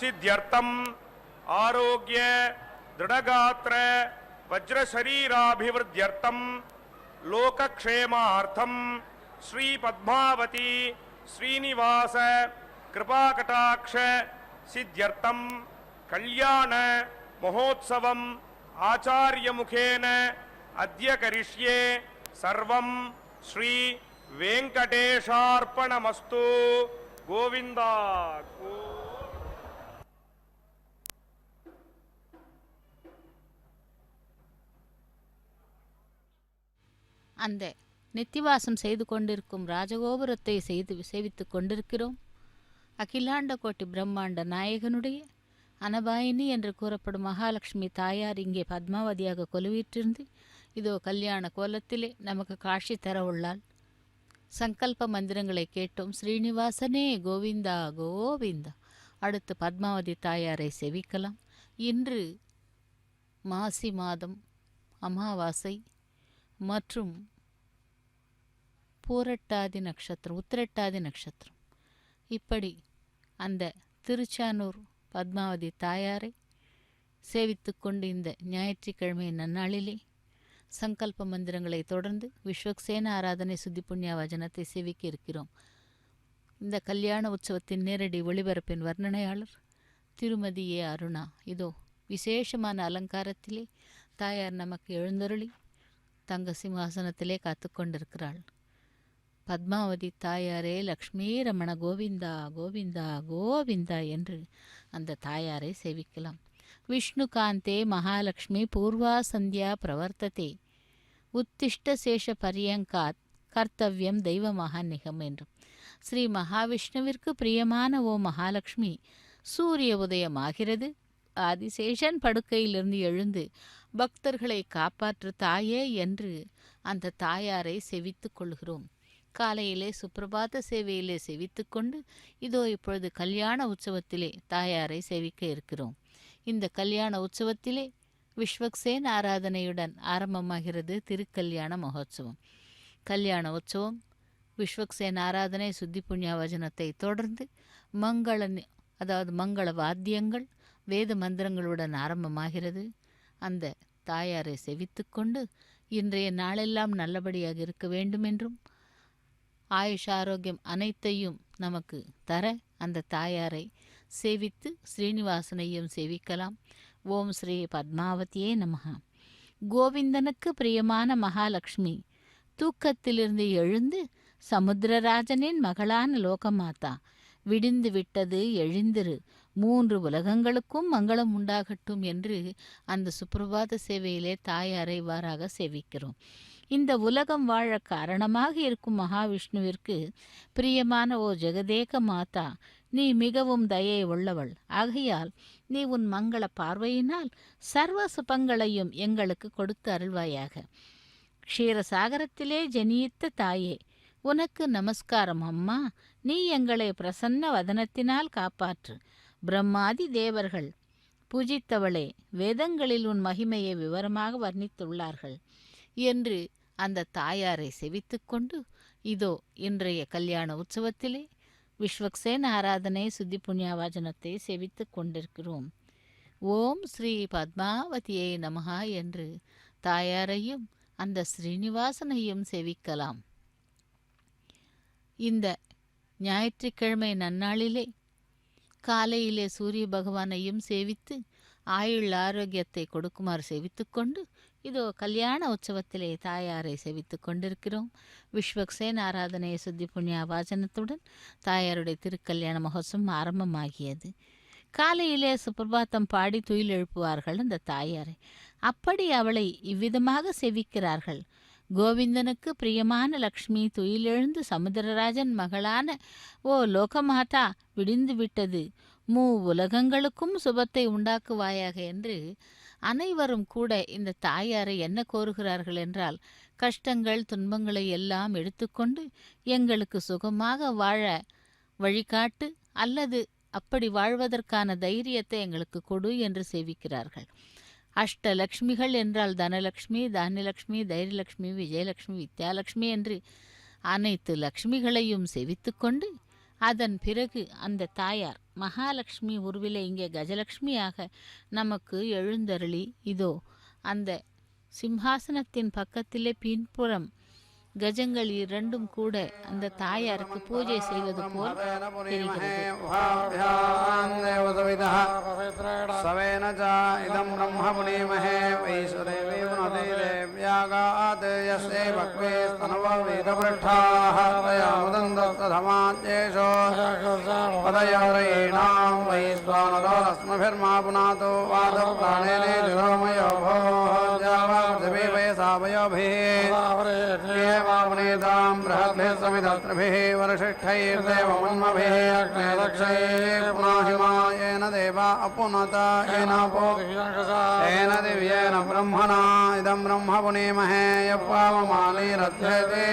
सिद्ध्यर्थम आरोग्य दृढ़गात्र वज्रशरीराभिवृद्ध्यर्थम लोकक्षेमार्थम श्री पद्मावती श्रीनिवास कृपाकटाक्ष सिद्ध्यर्थम कल्याण महोत्सवम आचार्य मुखेन अद्य करिष्ये सर्वं श्री वेंकटेशार्पणमस्तु गोविंदा। அந்த நித்திவாசம் செய்து கொண்டிருக்கும் ராஜகோபுரத்தை சேவித்துக் கொண்டிருக்கிறோம். அகிலாண்ட கோட்டி பிரம்மாண்ட நாயகனுடைய அனபாயினி என்று கூறப்படும் மகாலட்சுமி தாயார் இங்கே பத்மாவதியாக கொலுவீற்றிருந்து இதோ கல்யாண கோலத்திலே நமக்கு காட்சி தர உள்ளாள். சங்கல்ப மந்திரங்களை கேட்டோம். ஸ்ரீனிவாசனே கோவிந்தா கோவிந்தா. அடுத்து பத்மாவதி தாயாரை செவிக்கலாம். இன்று மாசி மாதம் அமாவாசை மற்றும் பூரட்டாதி நட்சத்திரம், உத்திரட்டாதி நட்சத்திரம். இப்படி அந்த திருச்சானூர் பத்மாவதி தாயாரை சேவித்து கொண்டு இந்த ஞாயிற்றுக்கிழமை நன்னாளிலே சங்கல்ப மந்திரங்களை தொடர்ந்து விஸ்வக்சேன ஆராதனை சுத்தி புண்ணிய வஜனத்தை சேவிக்க இருக்கிறோம். இந்த கல்யாண உற்சவத்தின் நேரடி ஒளிபரப்பின் வர்ணனையாளர் திருமதி ஏ அருணா. இதோ விசேஷமான அலங்காரத்திலே தாயார் நமக்கு எழுந்தருளி தங்க சிம்ஹாசனத்திலே காத்து கொண்டிருக்கிறாள். பத்மாவதி தாயாரே லக்ஷ்மி ரமண கோவிந்தா கோவிந்தா கோவிந்தா என்று அந்த தாயாரை சேவிக்கலாம். விஷ்ணுகாந்தே மகாலட்சுமி பூர்வா சந்தியா பிரவர்த்ததே உத்திஷ்ட சேஷ பரியங்காத் கர்த்தவியம் தெய்வ மகாநிகம் என்றும். ஸ்ரீ மகாவிஷ்ணுவிற்கு பிரியமான ஓ மகாலட்சுமி, சூரிய உதயமாகிறது, ஆதிசேஷன் படுக்கையிலிருந்து எழுந்து பக்தர்களை காப்பாற்று தாயே என்று அந்த தாயாரை செவித்து கொள்கிறோம். காலையிலே சுப்பிரபாத சேவையிலே செவித்து கொண்டு இதோ இப்பொழுது கல்யாண உற்சவத்திலே தாயாரை சேவிக்க இருக்கிறோம். இந்த கல்யாண உற்சவத்திலே விஸ்வக்சேன் ஆராதனையுடன் ஆரம்பமாகிறது திருக்கல்யாண மகோத்சவம். கல்யாண உற்சவம் விஸ்வக்சேன் ஆராதனை சுத்தி புண்ணிய வஜனத்தை தொடர்ந்து மங்கள வாத்தியங்கள் வேத மந்திரங்களுடன் ஆரம்பமாகிறது. அந்த தாயாரை செவித்து கொண்டு இன்றைய நாளெல்லாம் நல்லபடியாக இருக்க வேண்டும் என்றும் ஆயுஷ் ஆரோக்கியம் அனைத்தையும் நமக்கு தர அந்த தாயாரை சேவித்து ஸ்ரீனிவாசனையும் சேவிக்கலாம். ஓம் ஸ்ரீ பத்மாவதியே நமஹ. கோவிந்தனுக்கு பிரியமான மகாலட்சுமி தூக்கத்திலிருந்து எழுந்து சமுத்திரராஜனின் மகளான லோகமாதா, விடிந்து விட்டது எழுந்திரு, 3 உலகங்களுக்கும் மங்களம் உண்டாகட்டும் என்று அந்த சுப்பிரபாத சேவையிலே தாயாரை இவ்வாறாக சேவிக்கிறோம். இந்த உலகம் வாழ காரணமாக இருக்கும் மகாவிஷ்ணுவிற்கு பிரியமான ஓ ஜெகதேக மாதா, நீ மிகவும் தயை உள்ளவள். ஆகையால் நீ உன் மங்கள பார்வையினால் சர்வ சுபங்களையும் எங்களுக்கு கொடுத்து அருள்வாயாக. க்ஷீரசாகரத்திலே ஜனியித்த தாயே, உனக்கு நமஸ்காரம் அம்மா. நீ எங்களை பிரசன்ன வதனத்தினால் காப்பாற்று. பிரம்மாதி தேவர்கள் பூஜித்தவளே, வேதங்களில் உன் மகிமையை விவரமாக வர்ணித்துள்ளார்கள் என்று அந்த தாயாரை செவித்து கொண்டு இதோ இன்றைய கல்யாண உற்சவத்திலே விஸ்வக்சேன ஆராதனை சுத்தி புண்ணியவாஜனத்தை செவித்து கொண்டிருக்கிறோம். ஓம் ஸ்ரீ பத்மாவதியை நமஹா என்று தாயாரையும் அந்த ஸ்ரீனிவாசனையும் சேவிக்கலாம். இந்த ஞாயிற்றுக்கிழமை நன்னாளிலே காலையிலே சூரிய பகவானையும் சேவித்து ஆயுள் ஆரோக்கியத்தை கொடுக்குமாறு சேவித்து கொண்டு இதோ கல்யாண உற்சவத்திலே தாயாரை சேவித்து கொண்டிருக்கிறோம். விஸ்வக்சேன் ஆராதனை சுத்தி புண்ணிய வாசனத்துடன் தாயாருடைய திருக்கல்யாண மகோத்சவம் ஆரம்பமாகியது. காலையிலே சுப்பிரபாத்தம் பாடி துயில் எழுப்புவார்கள் அந்த தாயாரை. அப்படி அவளை இவ்விதமாக சேவிக்கிறார்கள். கோவிந்தனுக்கு பிரியமான லக்ஷ்மி, துயிலெழுந்து சமுத்திரராஜன் மகளான ஓ லோகமாதா, விடிந்து விட்டது, உலகங்களுக்கும் சுபத்தை உண்டாக்குவாயாக என்று அனைவரும் கூட இந்த தாயாரை என்ன கோருகிறார்கள் என்றால், கஷ்டங்கள் துன்பங்களை எல்லாம் எடுத்துக்கொண்டு எங்களுக்கு சுகமாக வாழ வழிகாட்டு, அல்லது அப்படி வாழ்வதற்கான தைரியத்தை எங்களுக்கு கொடு என்று சேவிக்கிறார்கள். அஷ்டலக்ஷ்மிகள் என்றால் தனலக்ஷ்மி, தானியலக்ஷ்மி, தைரியலக்ஷ்மி, விஜயலக்ஷ்மி, வித்யாலக்ஷ்மி என்று அனைத்து லக்ஷ்மிகளையும் சேவித்து கொண்டு அதன் பிறகு அந்த தாயார் மகாலட்சுமி உருவிலே இங்கே கஜலட்சுமியாக நமக்கு எழுந்தருளி இதோ அந்த சிம்ஹாசனத்தின் பக்கத்திலே பின்புறம் கஜங்கள் இரண்டும் கூட அந்த தாயாருக்கு பூஜை செய்வது போல் தெரிகிறது. वावनेतां बृहद्भिः समिधस्त्रभिः वरशिष्ठैर्देवमन्मभिः अग्ने दक्षैः पुनाहिमायेन देवा अपुनत येन दिव्येन ब्रह्मणा इदं ब्रह्म पुनीमहे यप्पावमानीरध्यते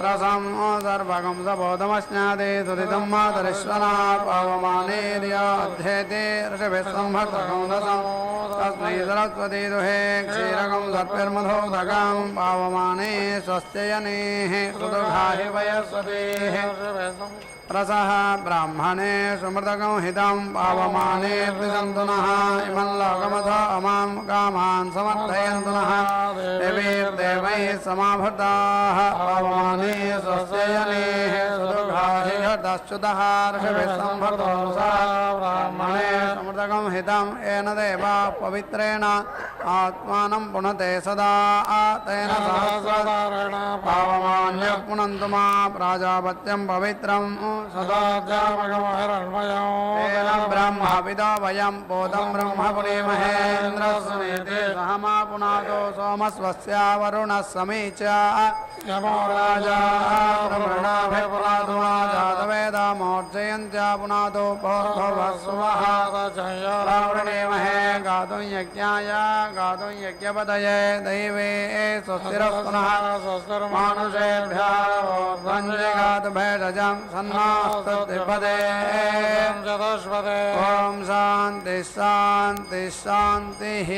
रसं सर्वगं सबोधमश्नादे सुदितं मातरिश्वना पावमानेर्या अध्येते ऋषभिः संभर्तकं दशं तस्मै सरस्वती दुहे क्षीरकं सर्पिर्मधोदकं पावमाने स्वस्त्ययनेः सुदुघाहि वयस्वतेः रसः ब्राह्मणे सुमृतकं हितं पावमाने द्विषन्तु नः इमं लोकमथो अमां कामान् समर्थयन्तु नः देवैर्देवैः समाभृताः पावमाने स्वस्त्ययनेः सुदुघाहि घटश्च्युतः ऋषभिः सम्भृतो ब्राह्मणे सुमृतकं हितं येन देवा पवित्रेण आत्मानं पुनते सदा तेन सहस्रधारेण पावमान्यः पुनन्तु मा प्राजापत्यं पवित्रं तेन ब्रह्मविदो वयं बोधं ब्रह्म पुनीमहेन्द्रस्मेते सहमा पुनातो सोमस्वस्या वरुणः समीच यमो राजा प्रवृणाभिपुनातुमा जातवेदा मोर्जयन्त्या पुनातो भवस्वः रावृणीमहे गातुं यज्ञाय गातुं यज्ञपदये दैवे स्वस्तिरः मानुषेभ्यः भेषजं सन्नास्तुतिपदे चतुष्पदे ॐ शान्ति शान्ति शान्तिः.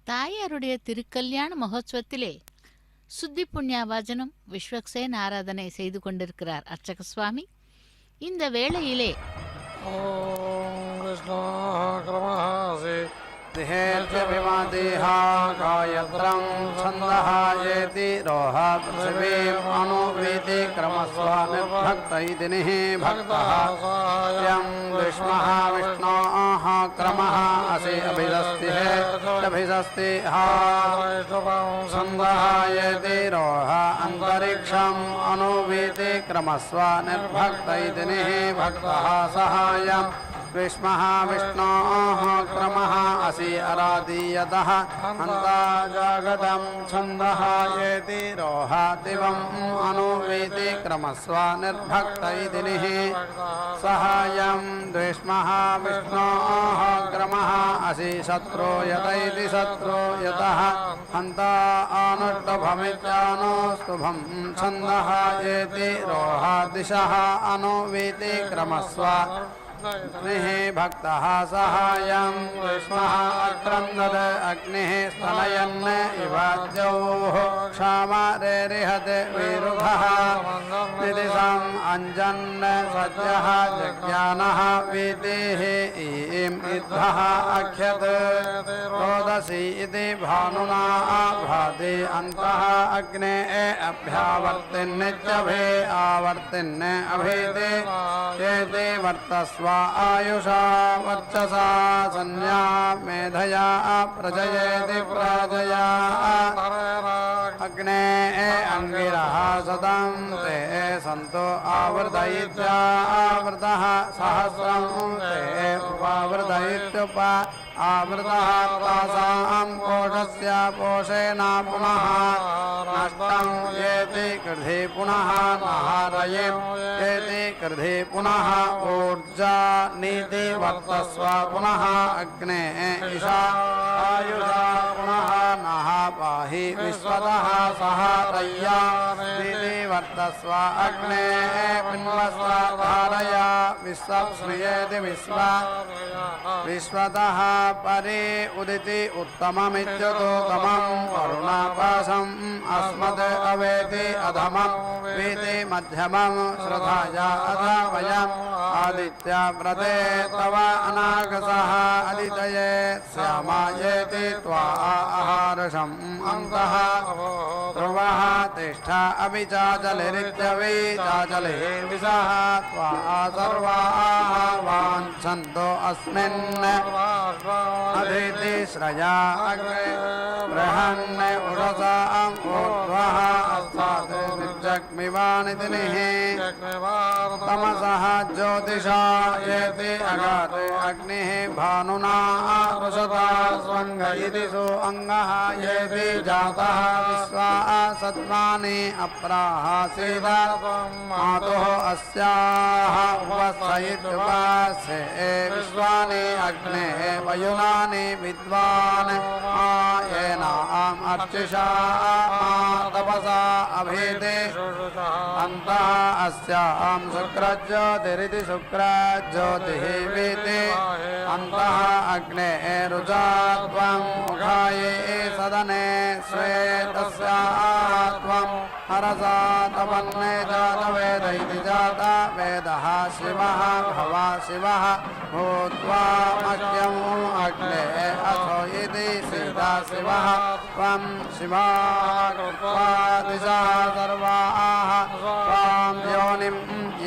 தாயாருடைய திருக்கல்யாண மகோத்சவத்திலே சுத்தி புண்ணியாவாஜனம் விஸ்வக்சேன் ஆராதனை செய்து கொண்டிருக்கிறார் அர்ச்சக சுவாமி. இந்த வேளையிலே देहेत्यभिमादेहा गायत्रं छन्दः येति रोह पृथिवीम् अनुवेति क्रमस्वामिर्भक्त इति निः भक्तः यं विष्णुः विष्णोः क्रमः असि अभिषस्तिः अभिषस्तिः छन्दः येति रोह अन्तरिक्षम् अनुवेति क्रमस्वामिर्भक्त इति निः भक्तः सहायम् विष्मः विष्णोः क्रमः असि अरादीयतः हन्ता जागतं छन्दः येति रोहादिवम् अनुवेति क्रमस्वानिर्भक्त इति निः सहायं द्विष्मः विष्णोः क्रमः असि शत्रो यत इति शत्रो यतः हन्ता अनुष्टभमित्यानुस्तुभं छन्दः येति रोहादिशः अनुवेति क्रमस्व अग्निः भक्तः सहायं विष्मः अक्रन्दद अग्निः स्तनयन् इव द्यौः क्षामरेरिहते विरुधः निदिशम् अञ्जन् सद्यः जज्ञानः वीतिः ईम् इद्धः अख्यत् रोदसी इति भानुना भाति अन्तः अग्ने अभ्यावर्तिन्नित्यभे आवर्तिन् अभेति चेति वर्तस्व आयुषा वर्चसा संज्ञा मेधया प्रजयेति प्राजया अग्ने अंगिरः सदं ते सन्तो आवर्धयित्या आवृतः सहस्रं ते उपावर्धयित्युप आवृतः तासां कोशस्य पोषेण पुनः नष्टं येति कृधि पुनः नारये येति कृधि पुनः ऊर्जा नीति वर्तस्व पुनः अग्ने ईशा आयुषा पुनः नः पाहि विश्वतः सह रय्या नीति वर्तस्व अग्ने पिन्वस्व धारय विश्वप्स्नुयेति विश्वतः परे उदिति उत्तममित्युतोत्तमं वरुणापाशम् अस्मद् अवेति अधमं वीति मध्यमं श्रद्धाया अथ वयम् आदित्य व्रते तव अनागसः अदितये श्यामायेति त्वा आहारशम् अन्तः ध्रुवः तिष्ठ अपि चाचलिरित्यवि चाचले विशः त्वा सर्वाः वाञ्छन्तो अस्मिन् अदिति श्रया अग्रे बृहन् उषसाम् ऊर्ध्वः अस्तात् विजग्मिवानिति निः तमसः ज्योतिषा येति अगात् अग्निः भानुना रुषता स्वङ्ग इति सो अङ्गः येति जातः विश्वा सत्मानि अप्रासीद मातुः अस्याः उपस्थयित्युपास्य विश्वानि अग्नेः वयुनानि विद्वान् येनाम् अर्चिषा तपसा अभेदे अन्तः अस्यां शुक्रज्योतिरिति शुक्रज्योतिः वीते अन्तः अग्नेः रुजा त्वं मुखाये सदने श्वेतस्याः त्वं हरसा तपन्ने जातवेद इति जाता वेदः शिवः भवा शिवः भूत्वा मह्यम् अग्ने अथो इति सीता शिवः त्वं शिवा कृत्वा दिशः सर्वाः त्वां योनिम्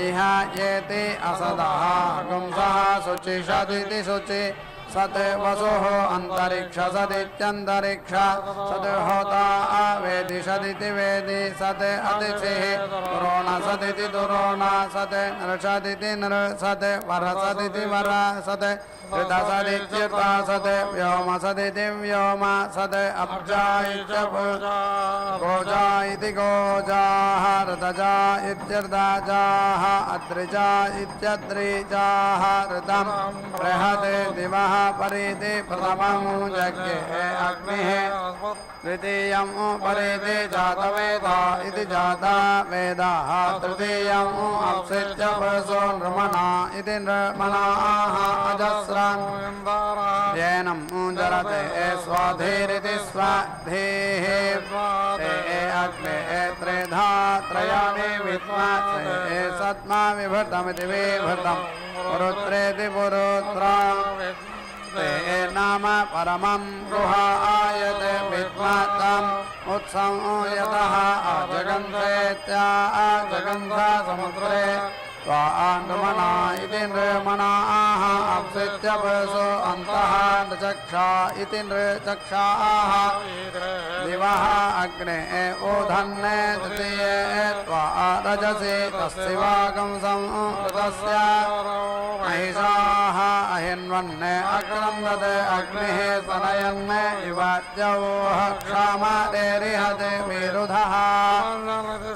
इह येति असदः गुंसः शुचिषदिति शुचि सत् वसुः अन्तरिक्ष सदित्यन्तरिक्ष सद् होता वेदि सदिति वेदि सत् अतिथिः दुरोण सदिति दुरोण सत् नृषदिति नृसत् वर सदिति वर सत् ऋत सदित्युत सत् व्योम सदिति व्योम सत् अब्जा गोजा इति गोजाः ऋतजा इत्यर्धजाः अद्रिजा इत्यद्रिजाः ऋतं बृहत् दिवः परिति प्रथमं यज्ञे अग्निः द्वितीयं परिति जातवेदा इति जाता वेदाः तृतीयं अप्सित्य पुरुषो नृमणा इति नृमणाः अजस्रं येनं जरते स्वाधीरिति स्वाधीः ते अग्ने त्रेधा त्रयाणि विद्मा ते सत्मा विभृतमिति विभृतं पुरुत्रेति पुरुत्रा ते नाम परमं गुहायते विद्मातम् उत्संयतः अजगन्तेत्या अजगन्त समुद्रे त्वा नृमणा इति नृमणाः अप्सित्य पुरुषो अन्तः नृचक्षा इति नृचक्षाः दिवः अग्ने ओधन्ने तृतीये त्वा रजसि तस्यवागं संवृतस्य महिषाः अहिन्वन्ने अक्रन्दते अग्निः सनयन् इव जौः क्षामदेरिहते विरुधः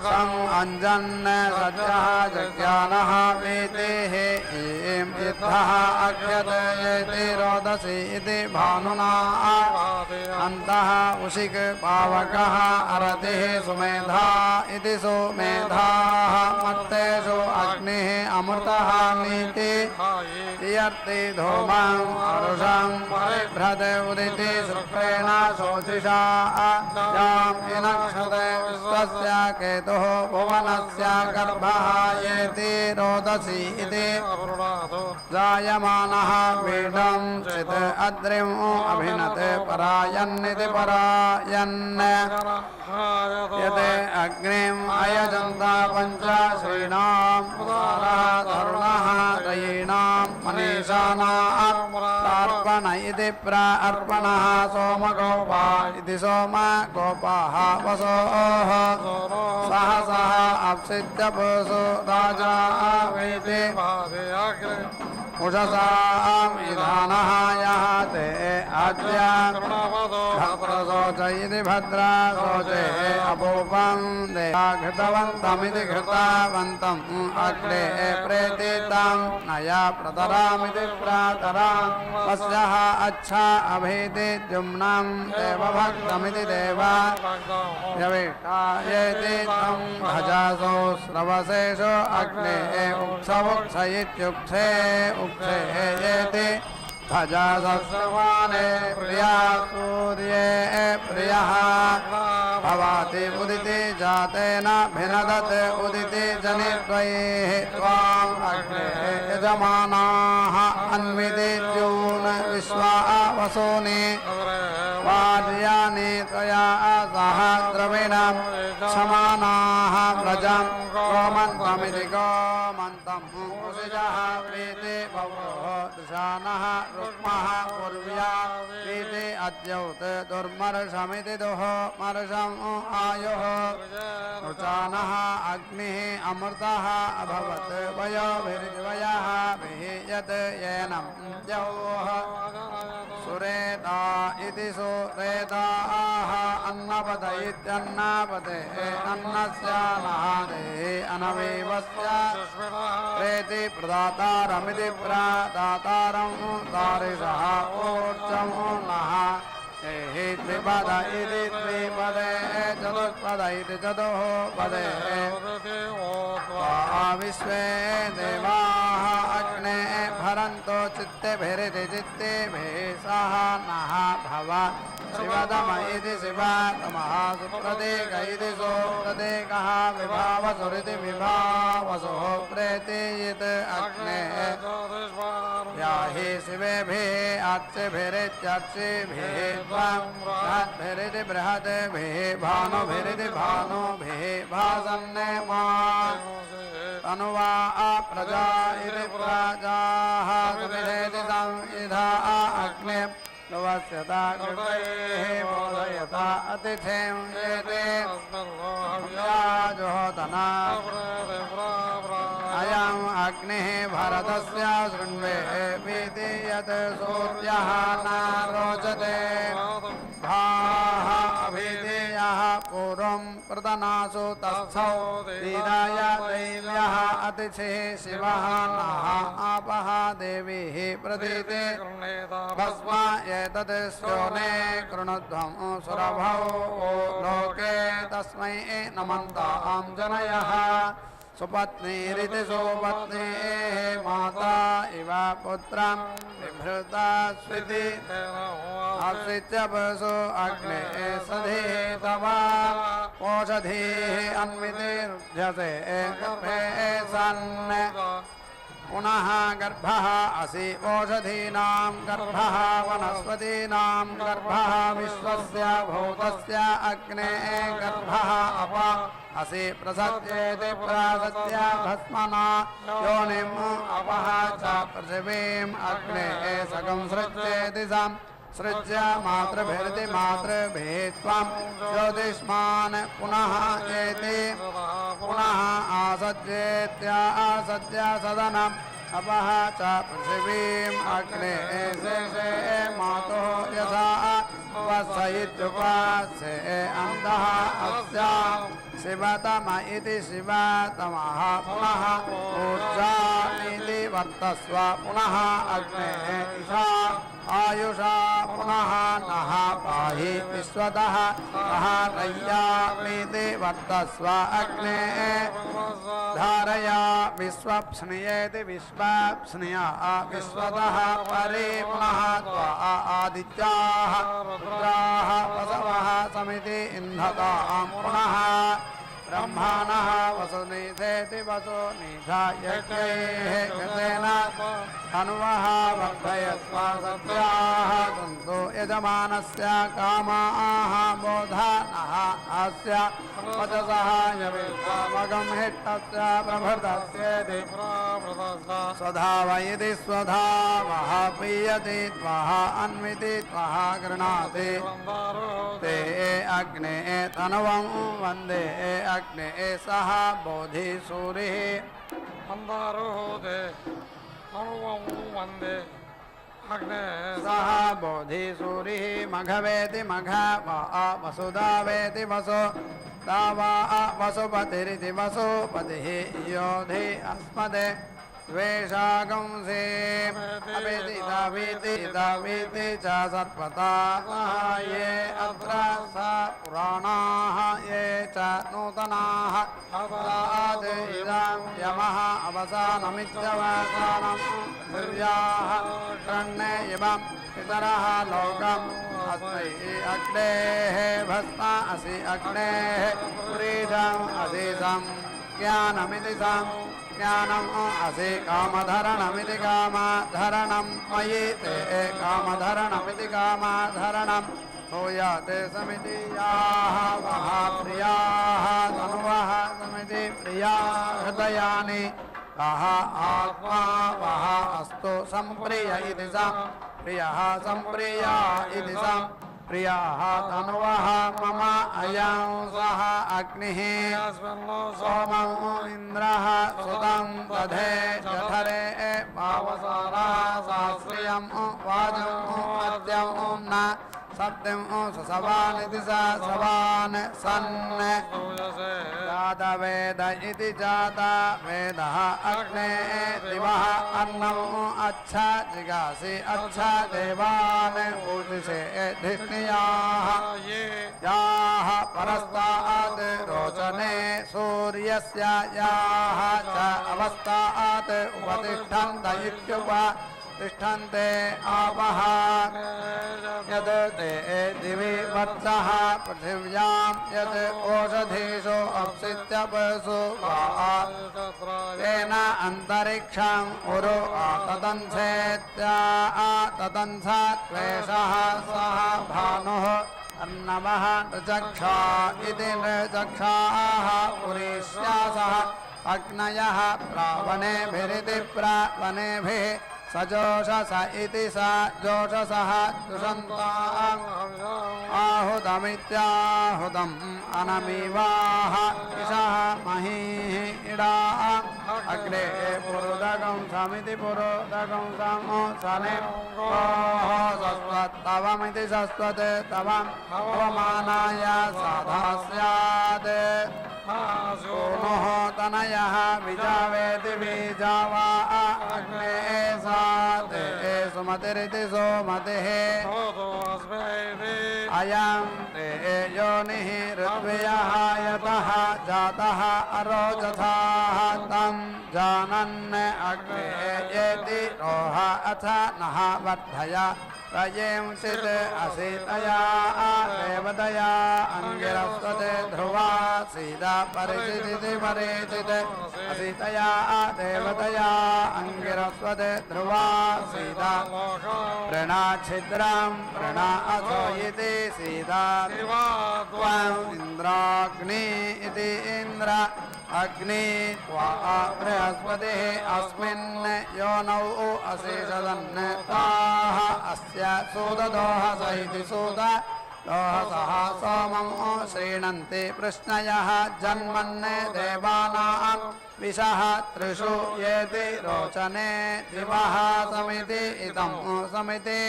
सं अञ्जन् सज्जः जज्ञानः वीतिः ईं युद्धः अग्यते येति रोदसी इति भानुना अन्तः उशिक पावकः अरतिः सुमेधा इति सुमेधाः मत्तेषु अग्निः अमृतः नीति इयर्ति धूमं अरुषं परिभ्रते उदिति शुक्रेण शोषिषा याम् इनक्षते विश्वस्य केतुः भुवनस्य गर्भः येति रोदसी इति जायमानः पीठं चित् अद्रिम् अभिनते परायन्निति परायन् यते अग्निम् अयजन्ता पञ्च श्रीणाम् उदारः तरुणः रयीणाम् मनीषाणाम् अर्पण इति प्रार्पणः सोमगोपा इति सोमगोपाः वसोः सहसः अप्सिद्य पुसो राजा वेति उषसाम् इधानः यः ते अद्य भद्रशोच इति भद्राशोचे अपूपं देवा घृतवन्तमिति घृतवन्तम् अग्रे प्रेतितं नया प्रतरामिति प्रातराम् वस्यः अच्छा अभीति जुम्नं देवभक्तमिति देवा यविष्टायेति तं भजासो स्रवसेषु अग्ने उक्षवुक्ष इत्युक्षे उक्षे येति भजासस्रवाणे प्रिया सूर्ये प्रियः भवाति उदिति जातेन भिनदते उदिति जनित्वैः त्वाम् अग्ने यजमानाः अन्विदित्यून् विश्वा वसूनि वार्याणि त्वया सह द्रविणं क्षमानाः व्रजं गोमन्तमिति गोमन्तम् उषिजः प्रीति भवोः दुशानः रुक्मः पूर्व्या प्रीति अद्यौत दुर्मर्षमिति दुः मर्षम् आयुः रुचानः अग्निः अमृतः अभवत् वयोभिर्वयः विहीयत् येनं द्यौः सुरेता इति सुरेताः अन्नपद इत्यन्नपदे अन्नस्य नहादेः अनवीवस्य प्रेति प्रदातारमिति प्रदातारं तारिषः ऊर्जं नः एहि द्विपद इति द्विपदे चतुष्पद इति चतुःपदे विश्वे देवाः अग्ने भरन्तो चित्तेभिरिति चित्तेभिः सह नः भव शिवतम इति शिवतमः सुप्रतीक इति सुप्रतीकः विभावसुरिति विभावसुः प्रेतियित् अग्ने याहि शिवेभिः अर्चिभिरित्यर्चिभिः त्वं बृहद्भिरिति बृहद्भिः भानुभिरिति भानुभिः भासन्ने मा तनुवा प्रजा इति प्रजाः सुमिधेति संविधा अग्ने नवस्यता कृतैः बोधयता अतिथिं येते जोतना अयम् अग्निः भरतस्य शृण्वे भीति यत् सूर्यः न रोचते भाः अभिधेयः पूर्वं प्रदनासु तस्थौ दीदाय दैव्यः अतिथिः शिवः नः आपः देवीः प्रदीते भस्म एतत् स्योने कृणुध्वं सुरभौ लोके तस्मै नमन्तां जनयः सुपत्नीरिति सुपत्नीः माता इव पुत्रं बिभृता स्विति अश्रित्यपसु अग्ने सधि तव ओषधीः अन्वितिरुध्यसे गर्भे सन् पुनः गर्भः असि ओषधीनां गर्भः वनस्पतीनां गर्भः विश्वस्य भूतस्य अग्ने गर्भः अप असि प्रसज्येति प्रसज्य भस्मना योनिम् अपः च पृथिवीम् अग्ने सकं सृज्येति सम् सृज्य मातृभिरिति मातृभिः त्वं ज्योतिष्मान् पुनः एति पुनः आसज्येत्या आसज्य सदनम् अपः च पृथिवीम् अग्ने शेषे मातुः यथा वत्सयित्युपासे अन्धः अस्याम् शिवतम इति शिवतमः पुनः ऊर्जामिति वर्तस्व पुनः अग्ने ईशा आयुषा पुनः नः पाहि विश्वतः नः रय्यामिति वर्तस्व अग्ने धारया विश्वप्स्नियेति विश्वप्स्निया विश्वतः परि पुनः त्वा आदित्याः रुद्राः वसवः समिति इन्धतां पुनः ब्रह्मणः वसुनिधेति वसुनिधा यज्ञैः कृतेन हनुमः वर्धयस्व सत्याः सन्तु यजमानस्य कामाः बोधानः अस्य वचसः यविद्वामगं हिट्टस्य प्रभृतस्येति स्वधा वैति स्वधावः प्रीयते त्वः अन्विति त्वः गृह्णाति ते अग्ने तनवं वन्दे अग्ने सह बोधि सूरिः मंदारोदे तनुवं वन्दे अग्ने सह बोधि सूरिः मघवेति मघ वसुधावेति वसु दावा वसुपतिरिति वसुपतिः योधि अस्मदे द्वेषागंसे अपेति दावीति च सर्पता ये अत्र स पुराणाः ये च नूतनाः ताद् इदं यमः अवसानमित्यवसानं दिव्याः षण्णे इमं पितरः लोकम् अस्मै अग्नेः भस्मा असि अग्नेः पुरीशम् असि सं ज्ञानमिति सं ज्ञानम् असि कामधरणमिति कामधरणं मयि ते कामधरणमिति कामधरणं भूयाते समिति याः वः प्रियाः तनुवः समिति प्रिया हृदयानि कः आत्मा वः अस्तु सम्प्रिय इति सं प्रियः सम्प्रिया इति सं प्रियाः तनुवः मम अयं सः अग्निः सोमं इन्द्रः सुतं दधे जठरे पावसारा शास्त्रियं वाजं अद्यं न सत्यं सवानिति स सवान् सन् जातवेद इति जातवेदः अग्ने दिवः अन्नम् अच्छा जिगासि अच्छा देवान् ऊर्जिषे धिष्णियाः याः परस्तात् रोचने सूर्यस्य याः च अवस्थात् उपतिष्ठन्त इत्युपतिष्ठन्ते आपः यद् ते दिवि वत्सः पृथिव्यां यद् ओषधीषु अप्सित्यपसु तेन अन्तरिक्षम् उरु आतदंसेत्या आतदंसा त्वेषः सः भानुः अर्णवः नृचक्षा इति नृचक्षाः पुरीष्यासः अग्नयः प्रावनेभिरिति प्रावनेभिः सजोषस इति स जोषसः दुषन्ताम् आहुतमित्याहुतम् अनमीवाः इषः महीः इडाः अग्रे पुरुदकं समिति पुरुदकं सने सस्वत्तवमिति सस्वत् तवम् अवमानाय साधा स्यात् सोनुः तनयः विजावेति बीजावा अग्ने साते सुमतिरिति सोमतिः अयं ते योनिः ऋत्वियः यतः जातः अरोचथाः तं जानन् अग्ने येति रोह अथ नः वर्धय प्रयेंसित् असीतया देवतया अंगिरस्वते ध्रुवा सीता परिचिति परिचित् असीतया देवतया अंगिरस्वते ध्रुवा सीता प्रणा छिद्रं प्रणा असो इति सीता त्वम् इंद्राग्नि इति इंद्र अग्नि त्वा बृहस्पतिः अस्मिन् योनौ अशेषदन् ताः अस्य सूददोहस इति सूद दोहसः सोमं श्रीणन्ति पृश्नयः जन्मन् देवानां विशः त्रिषु येति रोचने दिवः समिति इदं समिति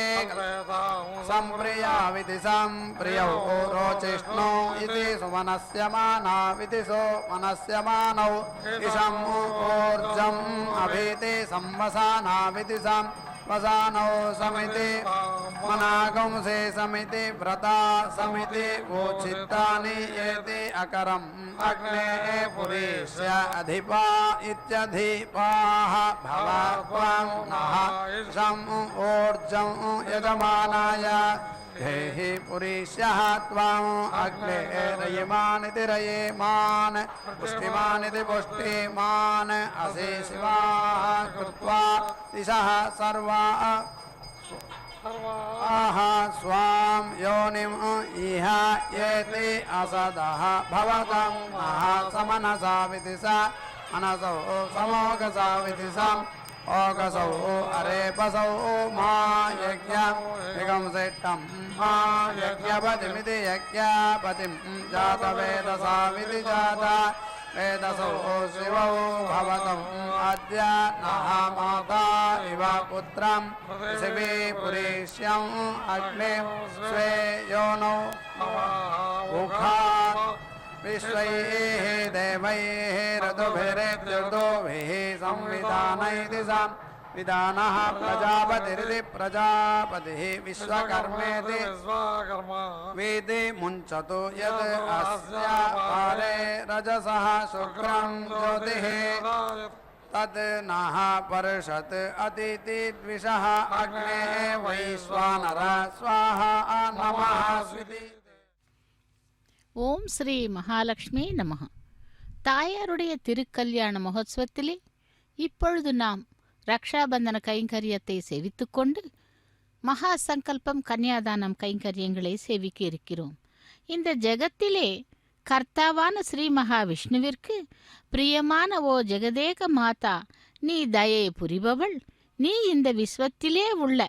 सम्प्रियाविति सम्प्रियौ रोचिष्णो इति सुमनस्यमानाविति सोमनस्यमानौ इषम् ऊर्जम् अभीति संवसानाविति वसानौ समिति मनागंसे समिति व्रता समिति वोचित्तानि येति अकरम् अग्ने पुरीष्य अधिपा इत्यधिपाः भवत्वं नः शम् ऊर्जं यजमानाय धेहि पुरीष्यः त्वम् अग्ने रयिमानिति रयेमान् पुष्टिमानिति पुष्टिमान् असि शिवाः कृत्वा दिशः सर्वाः स्वां योनिम् इह येति असदः भवतं महासमनसा विदिशा मनसौ समोघसा विदिशम् ओघसौ अरेपसौ मा यज्ञं विगंसिष्टं मा यज्ञपतिमिति यज्ञपतिं जातवेदसा विधि जाता वेदसौ शिवौ भवतम् अद्य नः माता इव पुत्रं शिवे पुरेष्यम् अग्ने स्वे योनौ उखात् विश्वैः देवैः ऋतुभिरित्युर्दुभिः संविधानैति विधानः प्रजापतिरिति प्रजापतिः विश्वकर्मेति वेदे मुञ्चतु यद् अस्य पारे रजसः शुक्रं ज्योतिः तद् नः पर्षत् अतिथि द्विषः अग्ने वैश्वानर स्वाहा नमः स्विति. ஓம் ஸ்ரீ மகாலட்சுமி நமः. தாயாருடைய திருக்கல்யாண மகோத்சவத்திலே இப்பொழுது நாம் ரக்ஷாபந்தன கைங்கரியத்தை சேவித்துக்கொண்டு மகா சங்கல்பம் கன்னியாதானம் கைங்கரியங்களை சேவிக்க இருக்கிறோம். இந்த ஜெகத்திலே கர்த்தாவான ஸ்ரீ மகாவிஷ்ணுவிற்கு பிரியமான ஓ ஜெகதேக மாதா, நீ தயை புரிபவள். நீ இந்த விஸ்வத்திலே உள்ள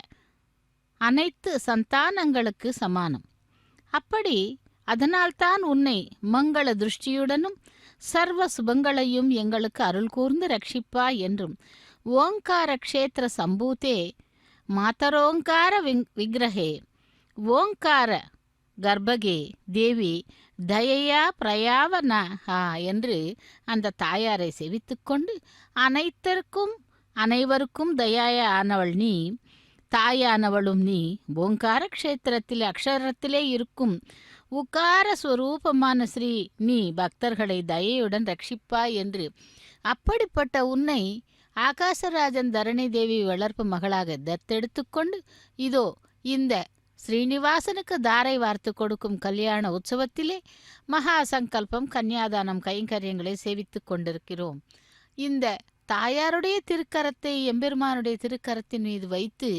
அனைத்து சந்தானங்களுக்கு சமானம். அப்படி அதனால்தான் உன்னை மங்கள திருஷ்டியுடனும் சர்வ சுபங்களையும் எங்களுக்கு அருள் கூர்ந்து ரட்சிப்பா என்றும் ஓங்கார க்ஷேத்திர சம்பூதே மாதரோங்கார விக்கிரகே ஓங்கார கர்ப்பகே தேவி தயையா பிரயாவனஹா என்று அந்த தாயாரை செவித்துக்கொண்டு அனைவருக்கும் தயாய ஆனவள் நீ, தாயானவளும் நீ, ஓங்கார க்ஷேத்திரத்திலே அக்ஷரத்திலே இருக்கும் உகார ஸ்வரூபமான ஸ்ரீ நீ பக்தர்களை தயையுடன் ரட்சிப்பாய் என்று அப்படிப்பட்ட உன்னை ஆகாசராஜன் தரணி தேவி வளர்ப்பு மகளாக தத்தெடுத்துக்கொண்டு இதோ இந்த ஸ்ரீனிவாசனுக்கு தாரை வார்த்து கொடுக்கும் கல்யாண உற்சவத்திலே மகா சங்கல்பம் கன்னியாதானம் கைங்கரியங்களை சேவித்துக் கொண்டிருக்கிறோம். இந்த தாயாருடைய திருக்கரத்தை எம்பெருமானுடைய திருக்கரத்தின் மீது வைத்து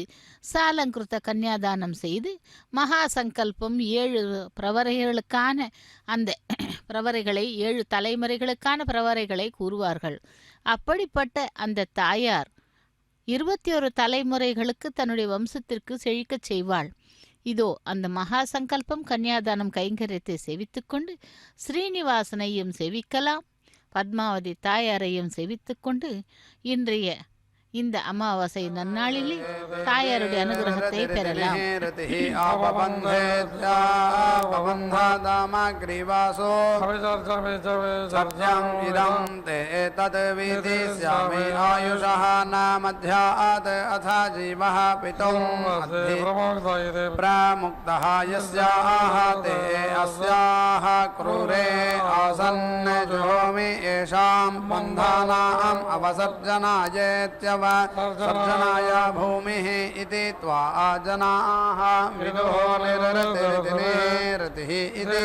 சாலங்கிருத்த கன்னியாதானம் செய்து மகா சங்கல்பம் 7 பிரவரைகளுக்கான அந்த பிரவரைகளை 7 தலைமுறைகளுக்கான பிரவரைகளை கூறுவார்கள். அப்படிப்பட்ட அந்த தாயார் 21 தலைமுறைகளுக்கு தன்னுடைய வம்சத்திற்கு செழிக்கச் செய்வாள். இதோ அந்த மகா சங்கல்பம் கன்னியாதானம் கைங்கரியத்தை சேவித்துக்கொண்டு ஸ்ரீனிவாசனையும் சேவிக்கலாம், பத்மாவதி தாயாரையும் சேவித்துக்கொண்டு இன்றைய இந்த அமாவாசை நன்னாளிலே தாயாருடைய அனுகிரகத்தை பெறலாம். सर्जनाय भूमिः इति त्वा जनाः मृदुः निरतिः इति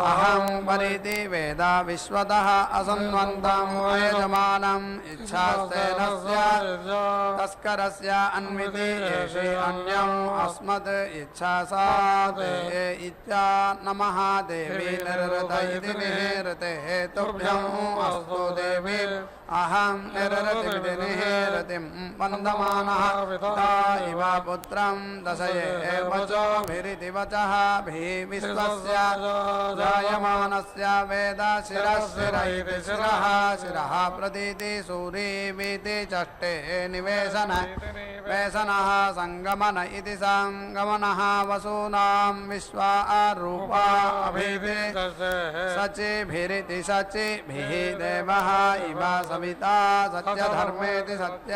अहं परिति वेद विश्वतः असन्वन्तं यजमानम् इच्छास्तेनस्य तस्करस्य अन्विति येषे अन्यम् अस्मत् इच्छा सा ते इत्या नमः देवी निरृत इति निरृतेः तुभ्यम् अस्तु देवी अहं निरृतिमिति निरृतिं वन्दमानः पिता इव पुत्रं दशये वचोभिरिति वचः विश्वस्य जायमानस्य वेद शिरः इति शिरः शिरः प्रतीति सूरीमिति चष्टे निवेशन वेशनः सङ्गमन इति सङ्गमनः वसूनां विश्वा रूपा अभिधि सचिभिरिति सचिभिः देवः इव सविता सत्यधर्मेति सत्य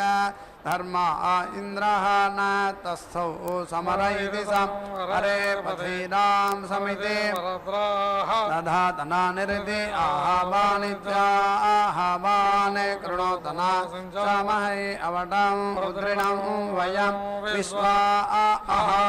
धर्मा इन्द्रः न तस्थौ समर इति समरे पथीनां समिति दधातना निरति आहावानित्या आहावाने कृणोतना समहे अवटं रुद्रिणं वयं विश्वा अहा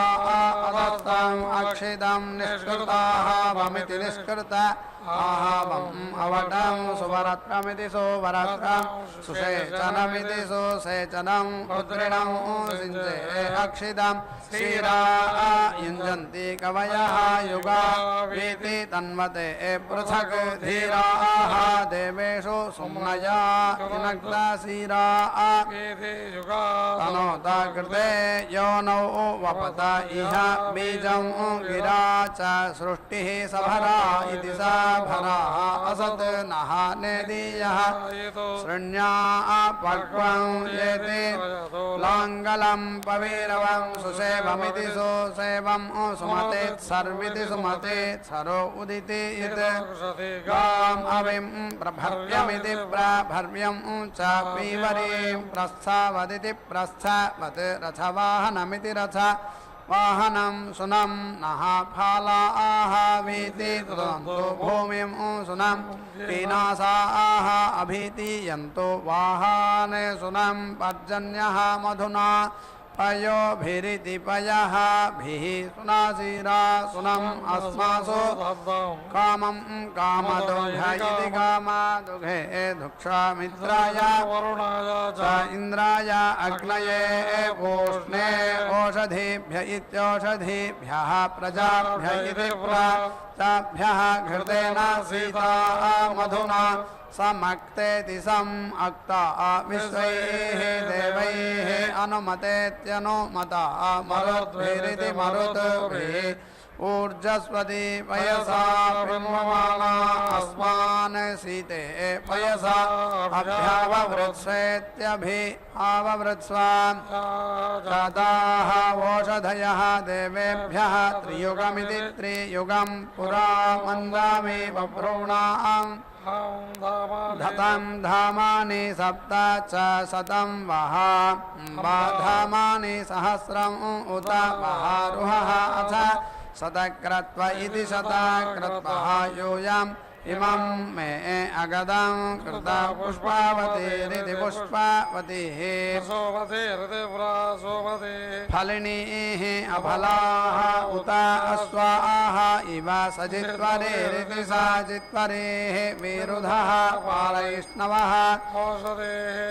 अदत्तं अक्षिदं निष्कृताः वमिति निष्कृता आहावम् अवटं सुवरत्रमिति सुवरत्रं सुसेचनमिति सुसेचनम् उद्रिणं सिञ्चे अक्षितं क्षीरा युञ्जन्ति कवयः युगा वीति तन्वते पृथक् धीराः देवेषु सुम्नया युनक्तासीरा तनोता कृते योनौ वपत इह बीजं गिरा च सृष्टिः सभरा इति सा भराः असत् नः नेदीयः शृण्या पक्वं येति लाङ्गलं पवीरवं सुसेवमिति सुसेवं सुमतेत् सर्विति सुमतेत् सरो उदिति यत् गाम् अविं प्रभर्व्यमिति प्रभर्व्यं च पीवरीं प्रस्थावदिति प्रस्थावत् रथवाहनमिति रथ वाहनं सुनं नः फालाः वीति तुदन्तु भूमिं सुनं पीनासाः अभीतीयन्तु वाहने सुनं पर्जन्यः मधुना पयोभिरिति पयः भिः सुनासीरा सुनम् अस्मासु कामं कामदुघ्यैति कामादुघे धुक्षामित्राय च इन्द्राय अग्नये पूष्णे ओषधीभ्य इत्योषधीभ्यः प्रजाभ्य इति प्रजाभ्यः घृतेन सीता मधुना समक्तेति सम अक्ता विश्वैः देवैः अनुमतेत्यनुमता मरुद्भिरिति मरुद्भिः ऊर्जस्वती पयसा ब्रह्ममाना अस्मान् सीते पयसा अभ्याववृत्सेत्यभिआववृत्स्वान् जाताः ओषधयः देवेभ्यः त्रियुगमिति त्रियुगं पुरा मन्दामि बभ्रूणाम् धतं धामानि सप्त च शतं वः धामानि सहस्रम् उत वहारुहः अथ शतक्रत्व इति शतक्रत्वः यूयम् इमं मे अगदं कृता पुष्पावतीरिति पुष्पावतीः फलिनीः अफलाः उत अश्वाः इव सजित्वरेरिति सजित्वरेः विरुधः पालैष्णवः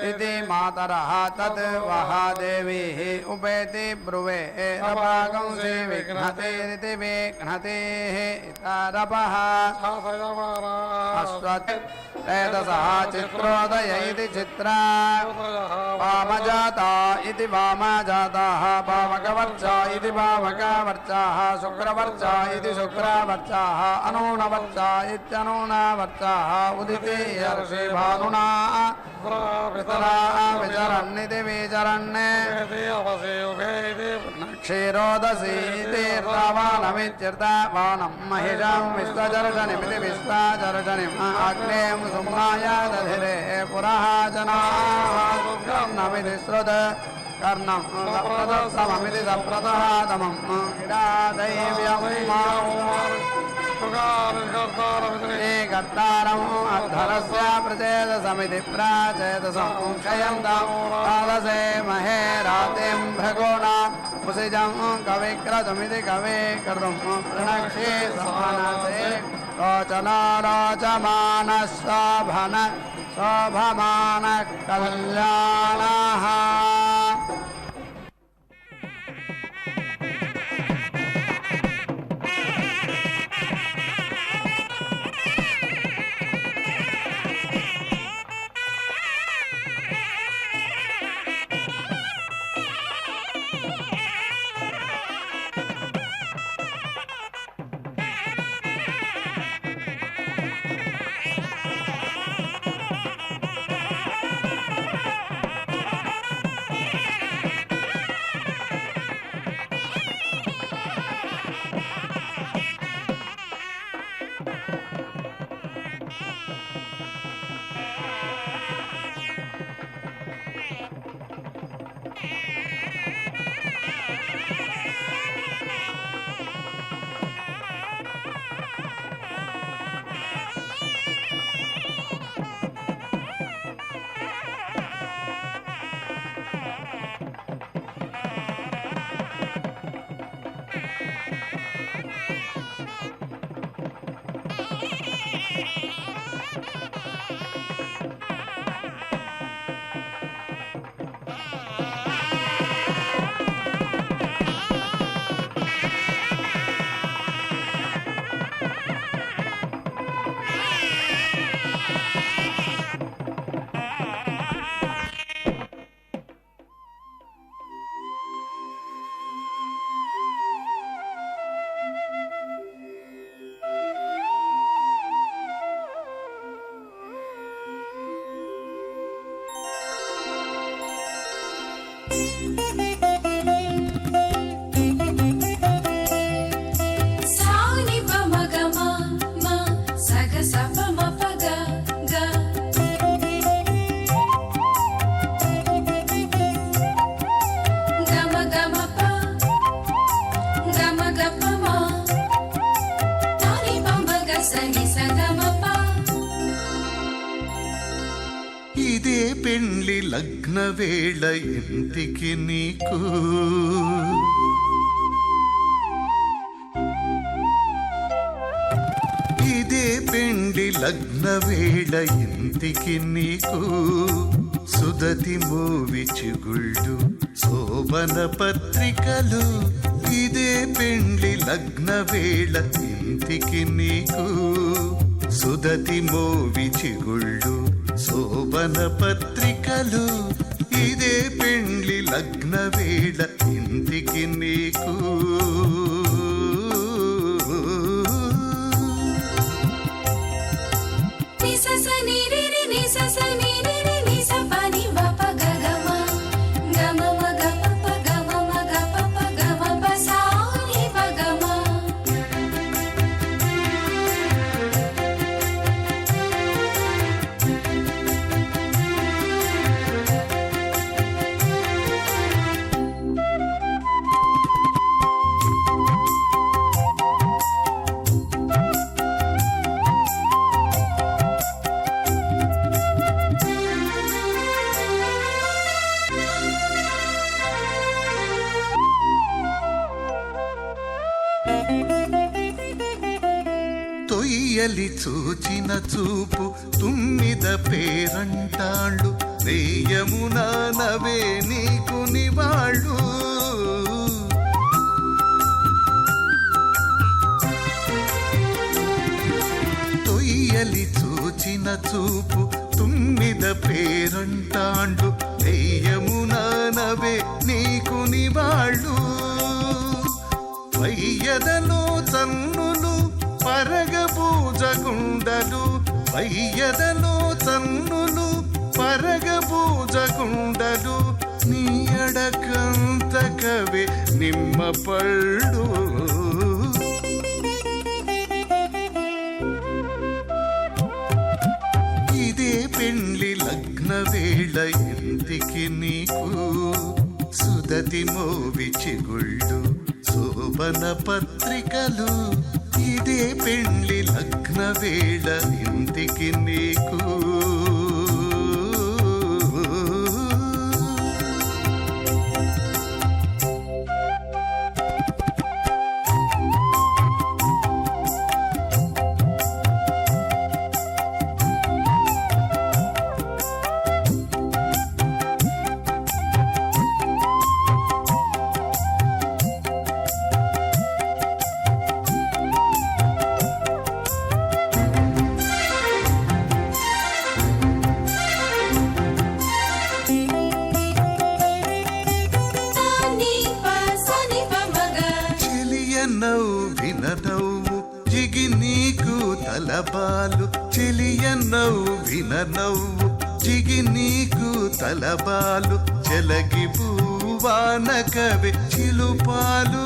इति मातरः तत् वः देवीः उपेति ब्रुवे रपागंसि विघ्नतेरिति विघ्नतेः इतरपः अश्वत्थेतसः चित्रोदय इति चित्रा वामजाता इति वामजाताः पावकवर्चा इति पावकवर्चाः शुक्रवर्चा इति शुक्रवर्चाः अनूनवर्चा इत्यनूनवर्चाः उदिते हर्षे भानुना पितरा विचरन्निति विचरन्ने क्षीरोदसी इति र्तावानमित्यर्तावानं महिषां विश्वचर्षणिमिति विश्वचर्षणिम् अग्नें सुम्नाय दधिरे पुरः जनाः नमिति श्रुत कर्णं सप्रतममिति सप्रतः तमं कर्तारम् अद्धरस्य प्रचेतसमिति प्राचेतसं क्षयन्तं तादसे महे रातिं भृगोणा मुसिजं कविक्रतुमिति कविक्रतुं प्रणक्षे समानसे रोचना रोचमानः शोभमानः कल्याणः పెండ్లి లగ్న వేళ ఇంటికి నీకు ఇదే పెండ్లి లగ్న వేళ ఇంటికి నీకు సుదతి మోవి చిగుళ్ళు శోభన పత్రికలు ఇదే పెండ్లి లగ్న వేళ ఇంటికి నీకు సుదతి మోవి చిగుళ్ళు శోభన పత్రికలు ఇదే పెండ్లి లగ్న వేళ ఇంటికి నీకు తొయ్యలి చూచిన చూపు తుమ్మిద పేరంటాళ్ళు రేయమున నవే నీకు నివాళ్ళు తొయ్యలి చూచిన చూపు తుమ్మిద పేరంటాళ్ళు రేయమున నవే నీకు నివాళ్ళు వయ్యదలో చన్నులు పరగబూజగుండలు వయ్యదలో చన్నులు పరగబూజగుండలు నీ అడకంతకవే నిమ్మ పళ్ళు ఇదే పెండ్లి లగ్న వేళ ఇంటికి నీకు సుదతి మోవి చిగుళ్ళు శోభన పత్రికలు ఇదే పెండ్లి లగ్న వేళ ఇంటికి నీకు నవ్వు జిగి నీకు తలబాలు చెలియ నవ్విన నవ్వు జిగి నీకు తలబాలు చెలగి పూవాన కవి చిలుపాలు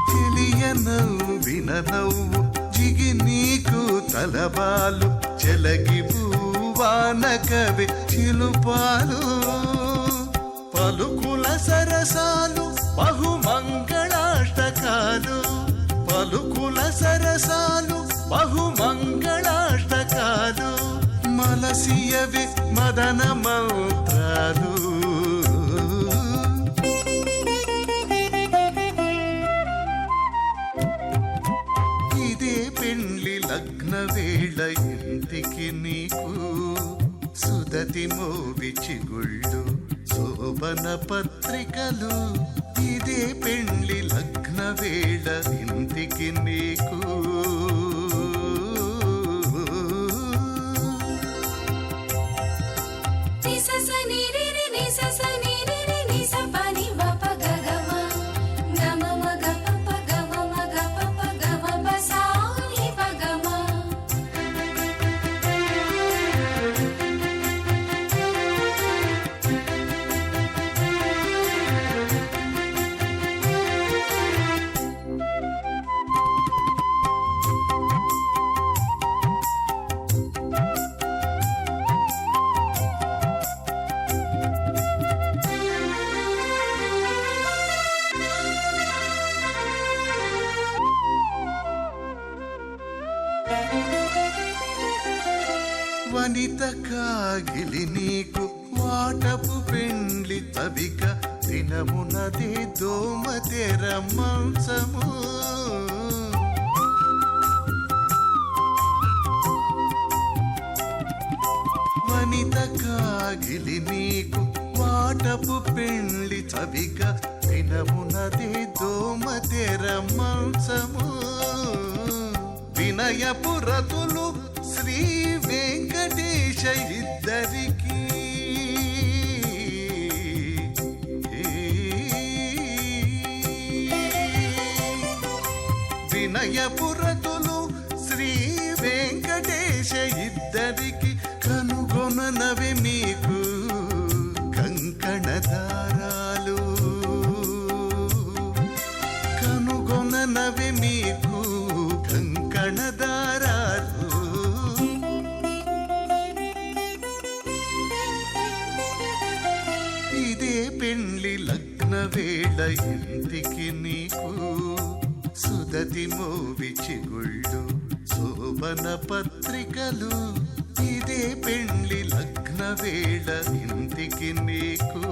చెలియ నవ్విన నవ్వు జిగి నీకు తలబాలు చెలగి పూవాన కవి చిలుపాలు పలుకుల సరసాలు బహుమంగళాష్టకాలు పలుకుల సరసాలు బహుమంగళాష్టకాలు మలసియవి మదన మంత్రాలు ఇదే పెండ్లి లగ్న వేళ ఇంటికి నీకు సుదతి మోవి చిగుళ్ళు శోభన పత్రికలు ఇదే పెండ్లి లగ్న వేళ ఇంటికి నీకు కాగిలి నీకు వాటపు పెండ్లి తవిక దినమునదే దోమ తెర మంచము వనిత కాగిలి నీకు వాటపు పెండ్లి చవిక దినమునదే దోమ తెర మంచము వినయపు రతులు శ్రీ వెంకటేశ ఇద్దరికి వినయపు రతులు శ్రీ వెంకటేశ ఇద్దరికి కనుగొననవి మీకు కంకణ దారాలు కనుగొననవి మీకు కంకణ దారాలు ఇదే పెండ్లి లగ్న వేళ ఇంటికి నీకు సుదతి మోవి చిగుళ్ళు శోభన పత్రికలు ఇదే పెండ్లి లగ్న వేళ ఇంటికి నీకు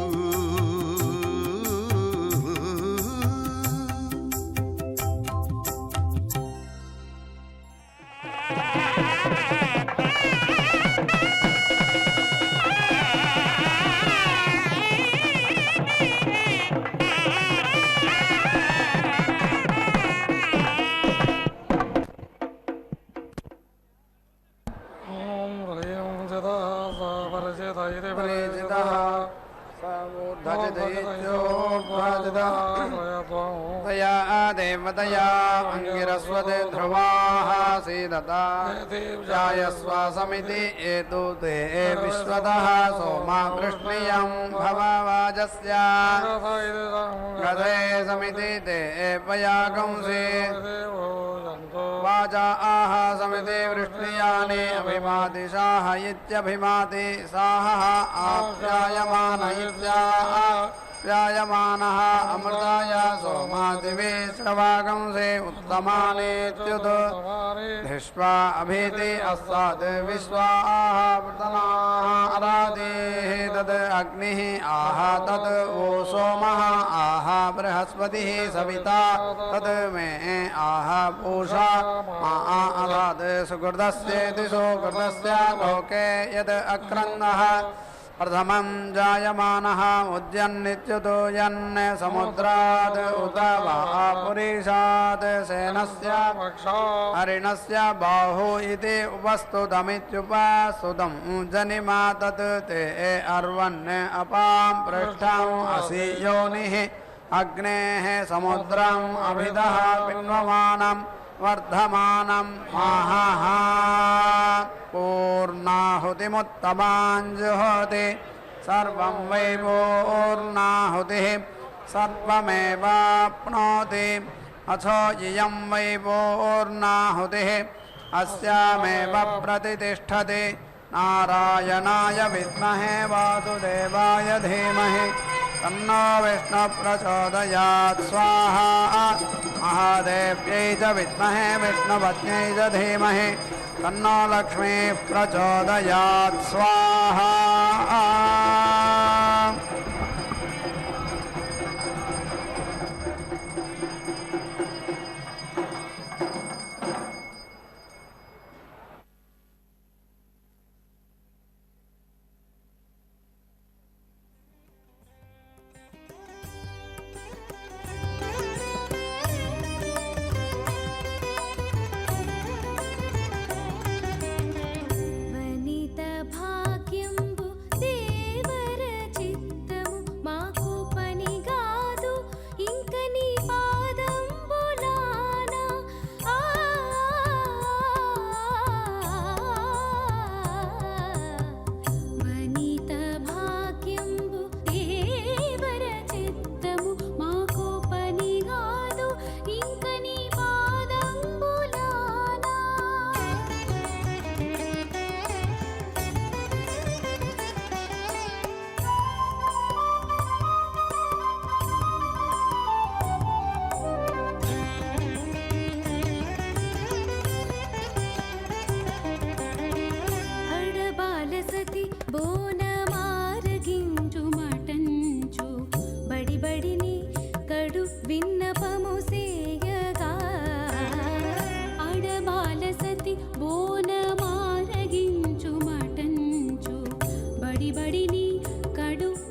देवतया अंगिरस्वते ध्रुवाः सीदता जायस्व समिति एतु ते विश्वतः सोमा कृष्णियं भववाजस्य गते समिति ते पयागंसि वाजा आह समिति वृष्णियानि अभिमाति साह इत्यभिमाति साह आप्यायमान इत्याप्यायमानः अमृताय सोमादिवे श्रवागंसे उत्तमानेत्युत धिष्वा अभीति अस्साद् विश्वाः प्रतनाः अराधेः तद् अग्निः आह तद् वो सोमः आह बृहस्पतिः सविता तद् मे आह पूषा मा अराद् सुकृतस्येति सुकृतस्य लोके यद् अक्रन्दः प्रथमं जायमानः उद्यन्नित्युतो यन् समुद्राद् उत वा पुरीशात् सेनस्य हरिणस्य बाहु इति उपस्तुतमित्युपस्तुतं जनिमा तत् ते अर्वन् अपां पृष्ठम् असि योनिः अग्नेः समुद्रम् अभिदः पिन्वमानम् वर्धमानं महाः पूर्णाहुतिमुत्तमाञ्जुहोति सर्वं वै पूर्णाहुतिः सर्वमेवाप्नोति अथो इयं वै पूर्णाहुतिः अस्यामेव प्रतितिष्ठति नारायणाय विद्महे वासुदेवाय धीमहि तन्नो विष्णु प्रचोदयात् स्वाहा महादेव्यै च विद्महे विष्णुपत्न्यै च धीमहि तन्नो लक्ष्मी प्रचोदयात् स्वाहा वनित भाग्यंबु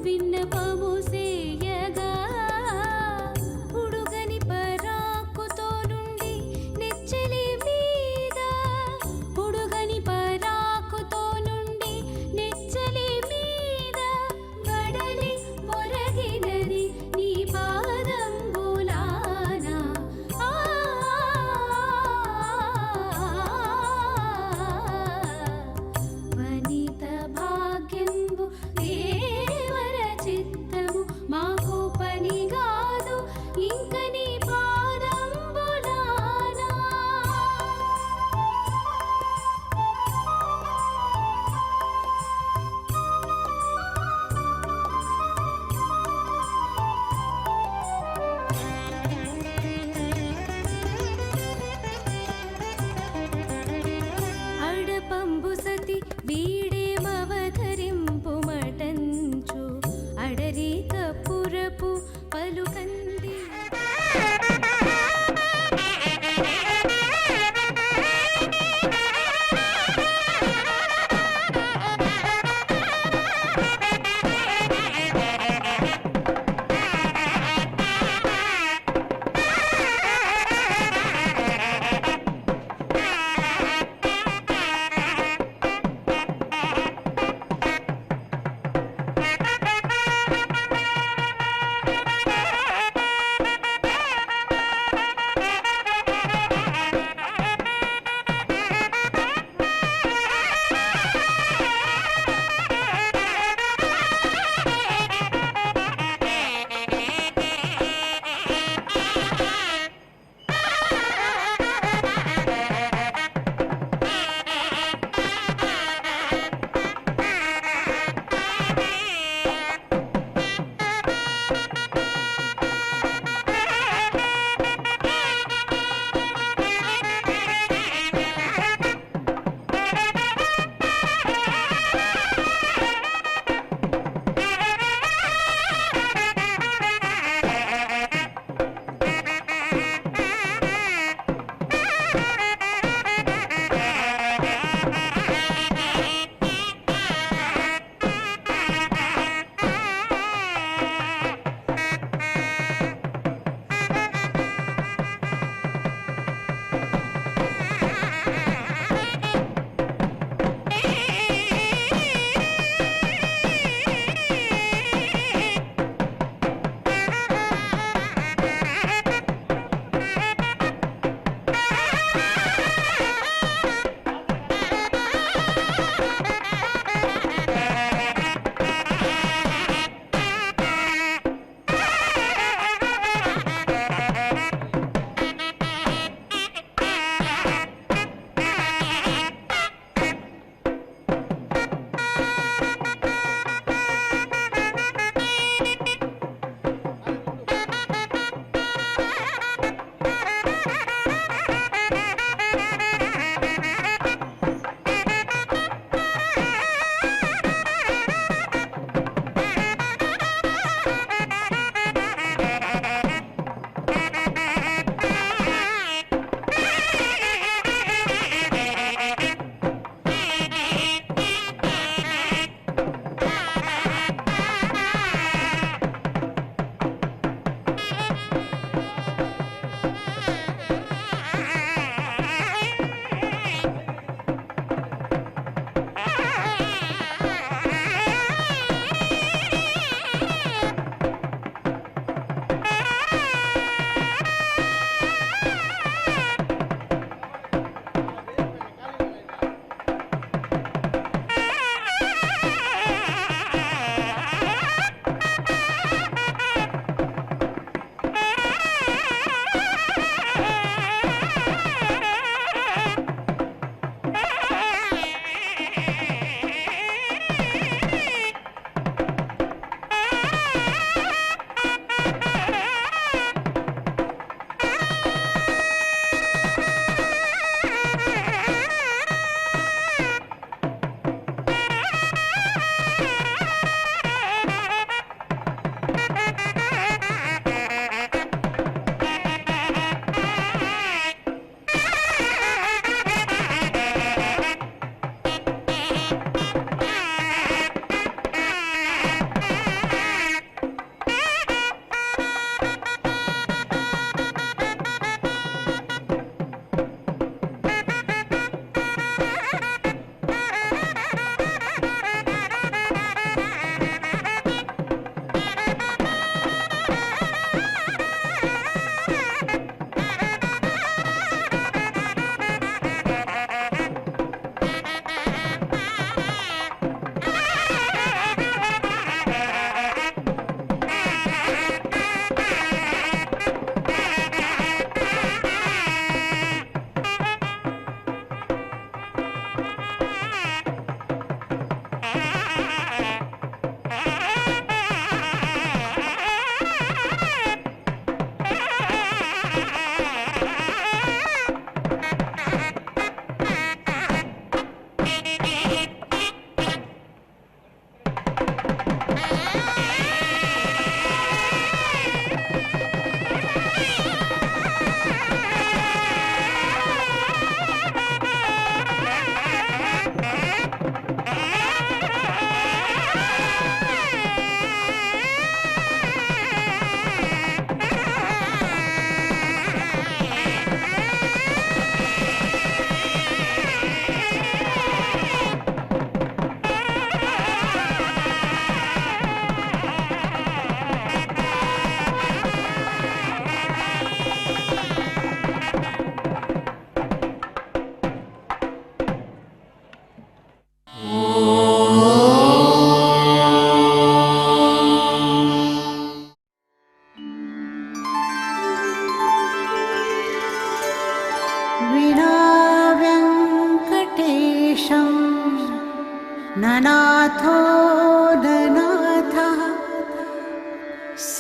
విన్నపము సేయగా ఉడుగని పరాకుతో నుండి నెచ్చలి మీద ఉడుగని పరాకుతో నుండి నెచ్చలి మీద వడలి ఒరగినది నీ పాదంబులానా వనిత భాగ్యంబు దేవర చిత్తం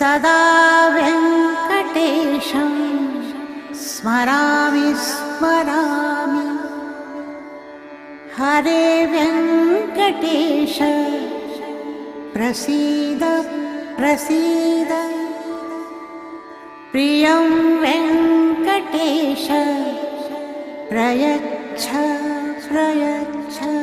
सदा वेङ्कटेशं स्मरामि स्मरामि हरे वेङ्कटेश प्रसीद प्रसीद प्रियं वेङ्कटेश प्रयच्छ प्रयच्छ